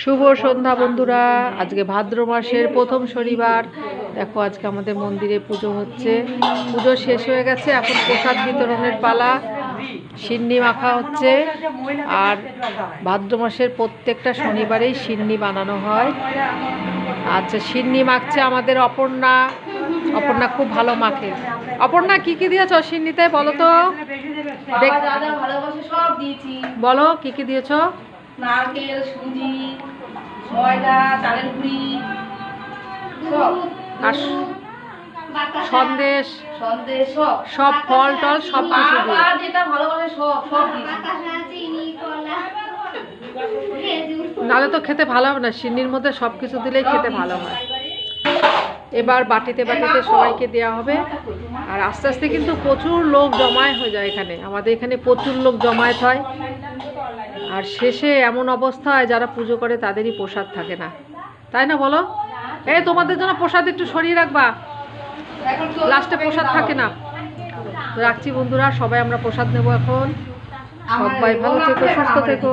শুভ সন্ধ্যা বন্ধুরা। আজকে ভাদ্র মাসের প্রথম শনিবার। দেখো আজকে আমাদের মন্দিরে পুজো হচ্ছে। পুজো শেষ হয়ে গেছে, এখন প্রসাদ বিতরণের পালা। সিন্নি মাখা হচ্ছে। আর ভাদ্র মাসের প্রত্যেকটা শনিবারেই সিন্নি বানানো হয়। আচ্ছা, সিন্নি মাখছে আমাদের অপর্ণা। অপর্ণা খুব ভালো মাখে। অপর্ণা কি কি দিয়েছ সিন্নিতে বলো তো? বলো কি কি দিয়েছ? নারকেল, সুজি, ময়দা, চালের গুঁড়ি, আর সন্দেশ, সব ফল টল সব কিছু দিয়ে, যেটা ভালোবাসে সব দিয়েছি। নাহলে তো খেতে ভালো হবে না। সিন্নির মধ্যে সব কিছু দিলেই খেতে ভালো হয়। এবার বাটিতে বাটিতে সবাইকে দেওয়া হবে। আর আস্তে আস্তে কিন্তু প্রচুর লোক জমায়েত হয়ে যায় এখানে। আমাদের এখানে প্রচুর লোক জমায়েত হয়। আর শেষে এমন অবস্থা হয় যারা পুজো করে তাদেরই প্রসাদ থাকে না, তাই না বলো? এই তোমাদের জন্য প্রসাদ একটু সরিয়ে রাখবা, লাস্টে প্রসাদ থাকে না। রাখছি বন্ধুরা, সবাই আমরা প্রসাদ নেব এখন। সবাই ভালো থেকো, সুস্থ থেকো।